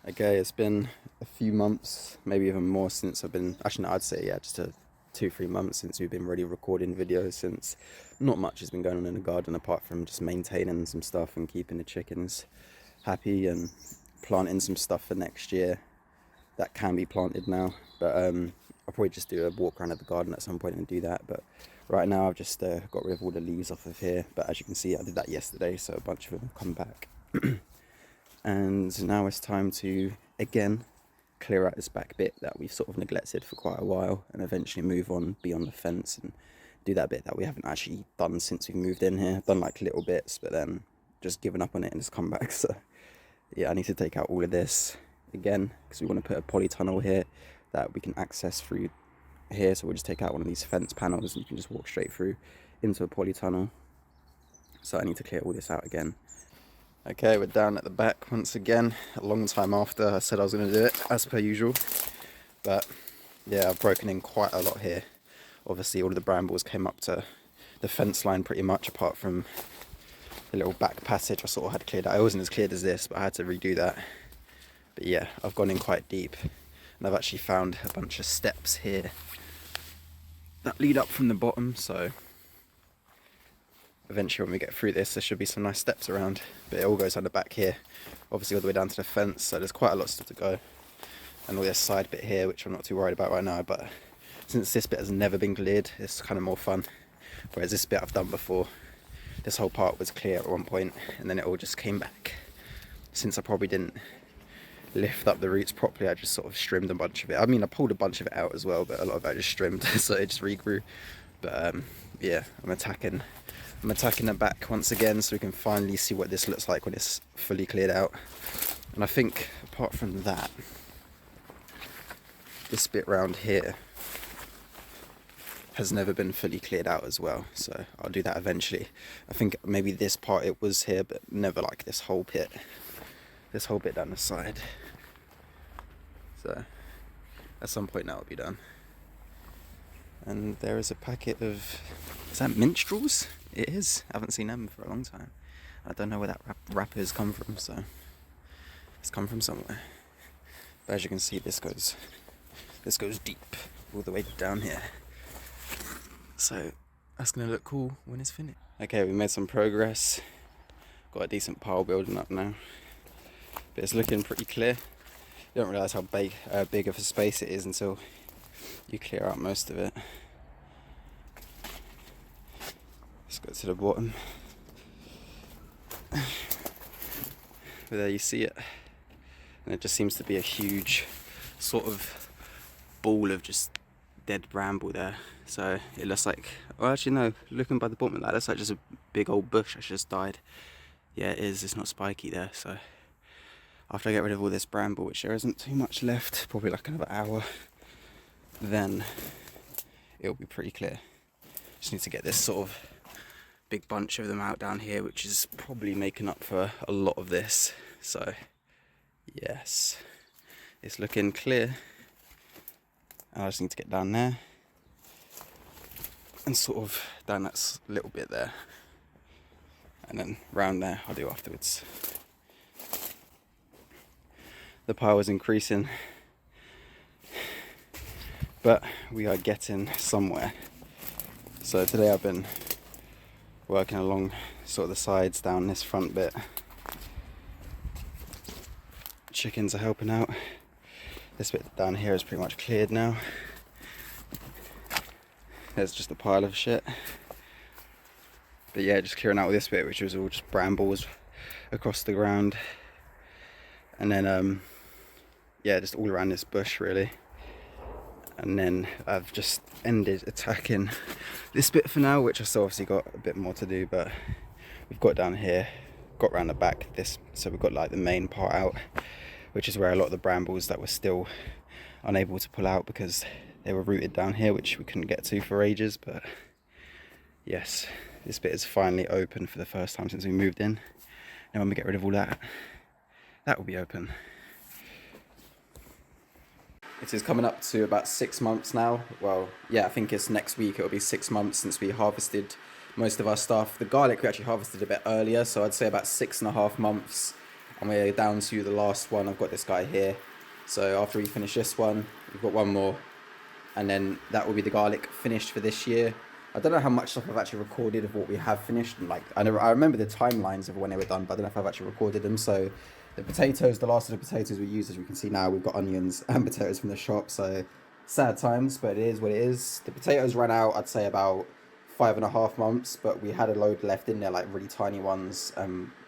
Okay, it's been a few months, maybe even more since I've been, actually, no, I'd say, yeah, just 2, 3 months since we've been really recording videos, since not much has been going on in the garden apart from just maintaining some stuff and keeping the chickens happy and planting some stuff for next year that can be planted now. But I'll probably just do a walk around of the garden at some point and do that. But right now I've just got rid of all the leaves off of here. But as you can see, I did that yesterday, so a bunch of them have come back. And now it's time to again clear out this back bit that we've sort of neglected for quite a while, and eventually move on beyond the fence and do that bit that we haven't actually done since we moved in here. I've done like little bits, but then just given up on it and just come back. So yeah, I need to take out all of this again because we want to put a polytunnel here that we can access through here. So we'll just take out one of these fence panels and you can just walk straight through into a polytunnel. So I need to clear all this out again. Okay, we're down at the back once again, a long time after I said I was going to do it, as per usual. But yeah, I've broken in quite a lot here. Obviously all of the brambles came up to the fence line pretty much, apart from the little back passage I sort of had cleared out. It wasn't as cleared as this, but I had to redo that. But yeah, I've gone in quite deep, and I've actually found a bunch of steps here that lead up from the bottom, so eventually when we get through this there should be some nice steps around. But it all goes on the back here, obviously all the way down to the fence, so there's quite a lot still to go. And all this side bit here, which I'm not too worried about right now, but since this bit has never been cleared, it's kind of more fun. Whereas this bit I've done before, this whole part was clear at one point and then it all just came back. Since I probably didn't lift up the roots properly, I just sort of trimmed a bunch of it. I mean, I pulled a bunch of it out as well, but a lot of it I just trimmed so it just regrew. But yeah, I'm attacking the back once again so we can finally see what this looks like when it's fully cleared out. And I think apart from that, this bit round here has never been fully cleared out as well, so I'll do that eventually. I think maybe this part it was here, but never like this whole bit down the side. So at some point that will be done. And there is a packet of, is that minstrels? It is. I haven't seen them for a long time. I don't know where that wrapper has come from, so it's come from somewhere. But as you can see, this goes deep all the way down here. So that's gonna look cool when it's finished. Okay, we made some progress. Got a decent pile building up now, but it's looking pretty clear. You don't realise how big of a space it is until you clear out most of it. Let's go to the bottom. But there you see it, and it just seems to be a huge sort of ball of just dead bramble there. So it looks like, well actually no, looking by the bottom of that, it looks like just a big old bush that's just died. Yeah, it is, it's not spiky there. So after I get rid of all this bramble, which there isn't too much left, probably like another hour, then it'll be pretty clear. Just need to get this sort of big bunch of them out down here, which is probably making up for a lot of this. So yes, it's looking clear. I just need to get down there and sort of down that little bit there, and then round there I'll do afterwards. The pile is increasing, but we are getting somewhere. So today I've been working along sort of the sides down this front bit. Chickens are helping out. This bit down here is pretty much cleared now. There's just a pile of shit. But yeah, just clearing out this bit, which was all just brambles across the ground. And then, yeah, just all around this bush really. And then I've just ended attacking this bit for now, which I still obviously got a bit more to do, but we've got down here, got around the back this, so we've got like the main part out, which is where a lot of the brambles that we're still unable to pull out because they were rooted down here, which we couldn't get to for ages. But yes, this bit is finally open for the first time since we moved in. Now when we get rid of all that, that will be open. It is coming up to about 6 months now. Well, yeah, I think it's next week. It'll be 6 months since we harvested most of our stuff. The garlic we actually harvested a bit earlier, so I'd say about 6.5 months and we're down to the last one. I've got this guy here. So after we finish this one, we've got one more, and then that will be the garlic finished for this year. I don't know how much stuff I've actually recorded of what we have finished. And like I remember the timelines of when they were done, but I don't know if I've actually recorded them. So the potatoes, the last of the potatoes we used, as we can see now, we've got onions and potatoes from the shop. So sad times, but it is what it is. The potatoes ran out, I'd say about 5.5 months, but we had a load left in there, like really tiny ones.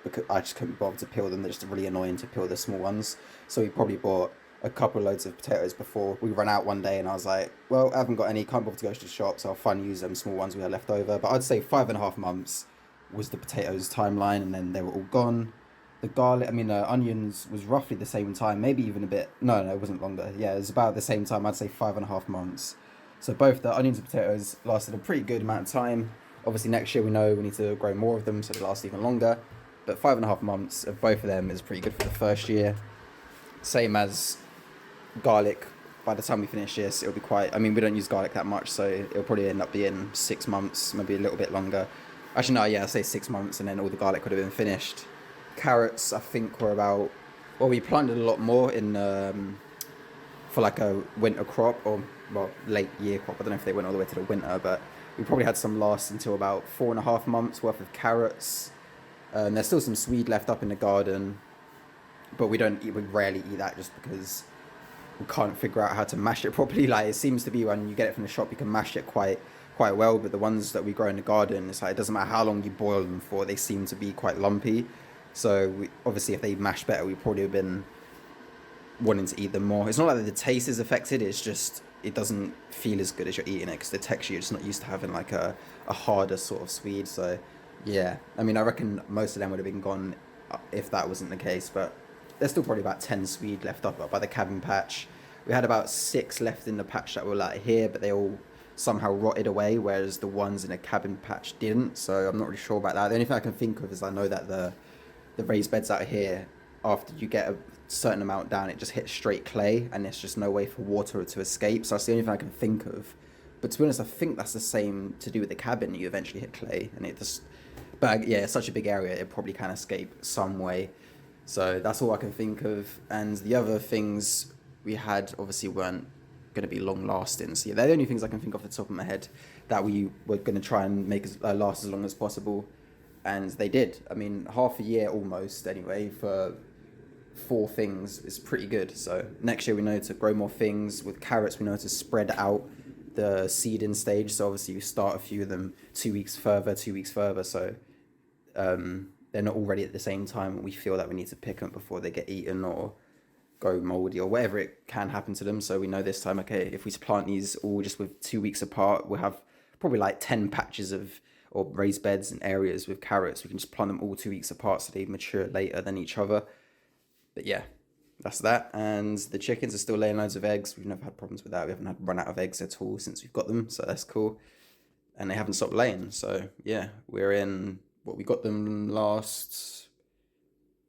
Because I just couldn't bother to peel them. They're just really annoying to peel the small ones. So we probably bought a couple of loads of potatoes before we ran out one day, and I was like, well, I haven't got any, can't bother to go to the shop, so I'll finally use them small ones we had left over. But I'd say 5.5 months was the potatoes timeline, and then they were all gone. The garlic, onions was roughly the same time, maybe even a bit, no, it wasn't longer. Yeah, it was about the same time, I'd say 5.5 months. So both the onions and potatoes lasted a pretty good amount of time. Obviously next year we know we need to grow more of them, so they last even longer. But 5.5 months of both of them is pretty good for the first year. Same as garlic. By the time we finish this, it'll be quite, we don't use garlic that much, so it'll probably end up being 6 months, maybe a little bit longer. Actually no, yeah, I'll say 6 months, and then all the garlic would have been finished. Carrots, I think, were about, well, we planted a lot more in for like a winter crop, or well, late year crop. I don't know if they went all the way to the winter, but we probably had some last until about 4.5 months worth of carrots. There's still some swede left up in the garden, but we rarely eat that just because we can't figure out how to mash it properly. Like, it seems to be when you get it from the shop, you can mash it quite well, but the ones that we grow in the garden, it's like, it doesn't matter how long you boil them for, they seem to be quite lumpy. So obviously if they mash better, we probably have been wanting to eat them more. It's not like the taste is affected, it's just, it doesn't feel as good as you're eating it, because the texture, you're just not used to having like a harder sort of swede. So yeah, I reckon most of them would have been gone if that wasn't the case, but there's still probably about 10 swede left up by the cabin patch. We had about 6 left in the patch that were like here, but they all somehow rotted away, whereas the ones in the cabin patch didn't. So I'm not really sure about that. The only thing I can think of is I know that the raised beds out here, after you get a certain amount down, it just hits straight clay, and there's just no way for water to escape. So that's the only thing I can think of. But to be honest, I think that's the same to do with the cabin. You eventually hit clay, and it just, but yeah, it's such a big area, it probably can escape some way. So that's all I can think of. And the other things we had obviously weren't going to be long lasting. So yeah, they're the only things I can think off the top of my head that we were going to try and make last as long as possible. And they did. Half a year almost anyway for 4 things is pretty good. So next year we know to grow more things. With carrots, we know to spread out the seeding stage. So obviously you start a few of them 2 weeks further. So they're not already at the same time. We feel that we need to pick them before they get eaten or go moldy or whatever it can happen to them. So we know this time, okay, if we plant these all just with 2 weeks apart, we'll have probably like 10 patches of, or raised beds and areas with carrots. We can just plant them all 2 weeks apart so they mature later than each other. But yeah, that's that. And the chickens are still laying loads of eggs. We've never had problems with that. We haven't had run out of eggs at all since we've got them, so that's cool. And they haven't stopped laying. So yeah, we're in, we got them last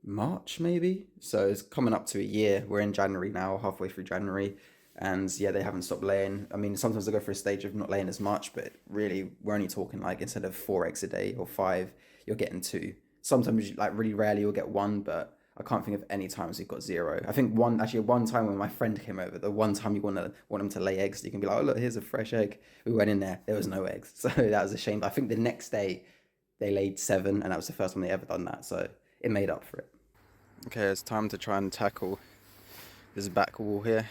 March maybe, so it's coming up to a year. We're in January now, halfway through January, and yeah, they haven't stopped laying. Sometimes they go for a stage of not laying as much, but really we're only talking like, instead of 4 eggs a day or 5, you're getting 2. Sometimes, like really rarely, you'll get 1, but I can't think of any times we've got 0. I think one time when my friend came over, the one time you want them to lay eggs, you can be like, oh look, here's a fresh egg. We went in there was no eggs, so that was a shame. But I think the next day they laid 7, and that was the first time they ever done that, so it made up for it. Okay, it's time to try and tackle this back wall here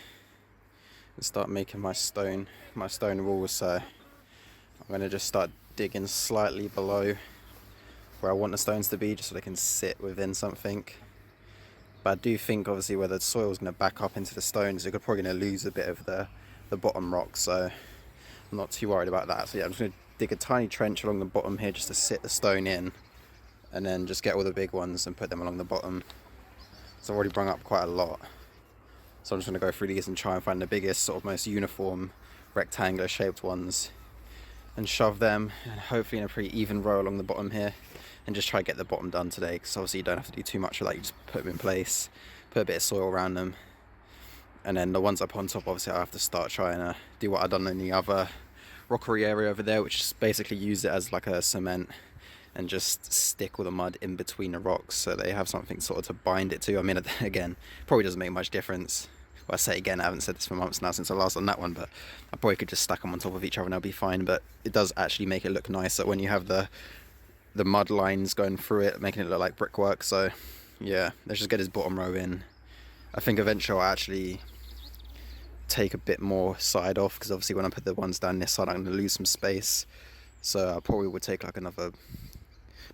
and start making my stone walls. So I'm going to just start digging slightly below where I want the stones to be, just so they can sit within something. But I do think obviously where the soil is going to back up into the stones, you're probably going to lose a bit of the bottom rock, so I'm not too worried about that. So yeah, I'm just going to dig a tiny trench along the bottom here just to sit the stone in, and then just get all the big ones and put them along the bottom. So I've already brung up quite a lot, so I'm just going to go through these and try and find the biggest, sort of most uniform rectangular shaped ones and shove them, and hopefully in a pretty even row along the bottom here, and just try to get the bottom done today, because obviously you don't have to do too much of that. You just put them in place, put a bit of soil around them, and then the ones up on top, obviously I have to start trying to do what I've done in the other rockery area over there, which is basically use it as like a cement and just stick all the mud in between the rocks so they have something sort of to bind it to. I mean, again, probably doesn't make much difference. Well, I say again, I haven't said this for months now since I last done that one, but I probably could just stack them on top of each other and they'll be fine. But it does actually make it look nicer when you have the mud lines going through it, making it look like brickwork. So yeah, let's just get his bottom row in. I think eventually I'll actually take a bit more side off, because obviously when I put the ones down this side I'm going to lose some space. So I probably would take like another,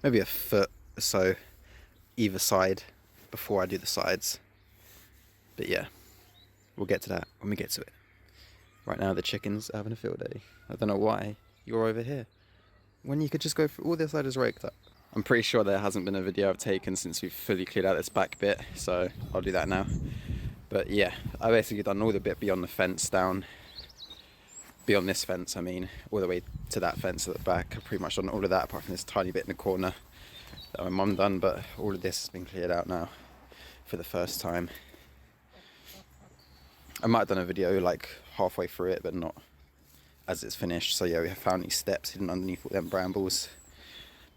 maybe a foot or so either side before I do the sides. But yeah, we'll get to that when we get to it. Right now the chickens are having a field day. I don't know why you're over here when you could just go through all this side is raked up. I'm pretty sure there hasn't been a video I've taken since we've fully cleared out this back bit, so I'll do that now. But yeah, I basically done all the bit beyond the fence down, beyond this fence I mean, all the way to that fence at the back. I've pretty much done all of that apart from this tiny bit in the corner that my mum done, but all of this has been cleared out now for the first time. I might have done a video like halfway through it, but not as it's finished. So yeah, we have found these steps hidden underneath all them brambles.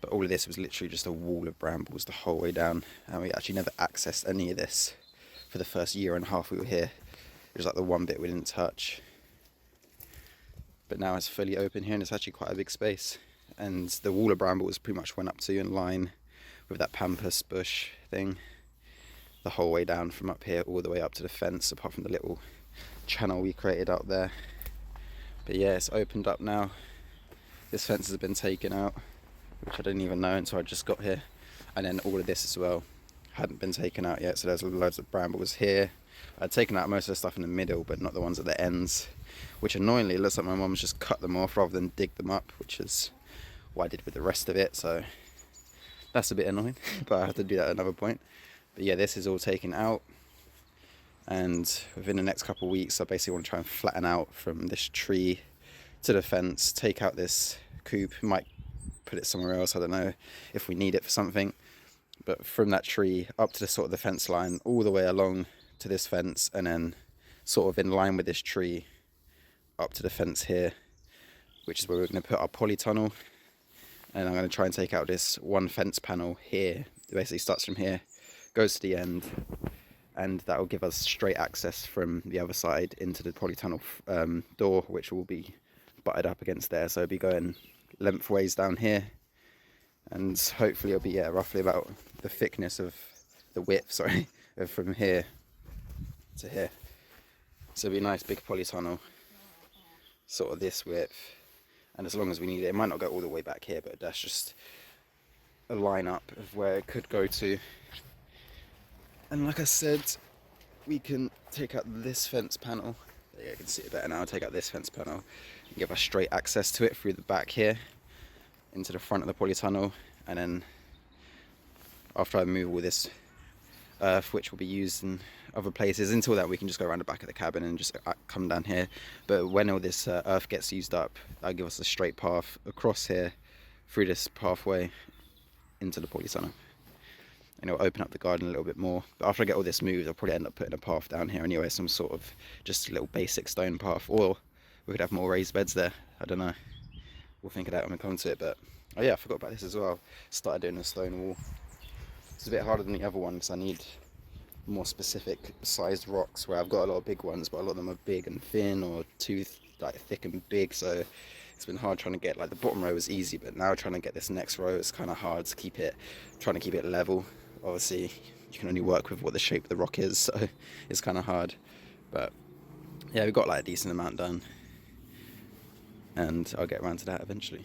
But all of this was literally just a wall of brambles the whole way down, and we actually never accessed any of this for the first year and a half we were here. It was like the one bit we didn't touch. But now it's fully open here and it's actually quite a big space. And the wall of brambles pretty much went up to in line with that pampas bush thing the whole way down from up here all the way up to the fence, apart from the little channel we created out there. But yeah, it's opened up now. This fence has been taken out, which I didn't even know until I just got here. And then all of this as well hadn't been taken out yet, so there's loads of brambles here. I'd taken out most of the stuff in the middle, but not the ones at the ends, which annoyingly looks like my mum's just cut them off rather than dig them up, which is what I did with the rest of it, so that's a bit annoying, but I have to do that at another point. But yeah, this is all taken out, and within the next couple of weeks I basically want to try and flatten out from this tree to the fence, take out this coop, might put it somewhere else, I don't know if we need it for something, but from that tree up to the sort of the fence line, all the way along to this fence, and then sort of in line with this tree up to the fence here, which is where we're going to put our polytunnel. And I'm going to try and take out this one fence panel here. It basically starts from here, goes to the end, and that will give us straight access from the other side into the polytunnel door, which will be butted up against there. So it'll be going lengthways down here, and hopefully it'll be roughly about the thickness of the width, sorry, from here to here. So it'll be a nice big polytunnel, sort of this width. And as long as we need it, it might not go all the way back here, but that's just a line up of where it could go to. And like I said, we can take out this fence panel. Yeah, you can see it better now. Take out this fence panel and give us straight access to it through the back here into the front of the polytunnel. And then after I move all this earth, which will be used in other places, until that we can just go around the back of the cabin and just come down here. But when all this earth gets used up, that'll give us a straight path across here through this pathway into the polytunnel, and it'll open up the garden a little bit more. But after I get all this moved, I'll probably end up putting a path down here anyway, some sort of just a little basic stone path, or we could have more raised beds there. I don't know, we'll think of that when we come to it. But oh yeah, I forgot about this as well. Started doing a stone wall. It's a bit harder than the other one because I need more specific sized rocks, where I've got a lot of big ones, but a lot of them are big and thin, or too like thick and big. So it's been hard trying to get, like, the bottom row was easy, but now trying to get this next row is kind of hard to keep it, trying to keep it level. Obviously you can only work with what the shape of the rock is, so it's kind of hard. But yeah, we've got like a decent amount done, and I'll get around to that eventually.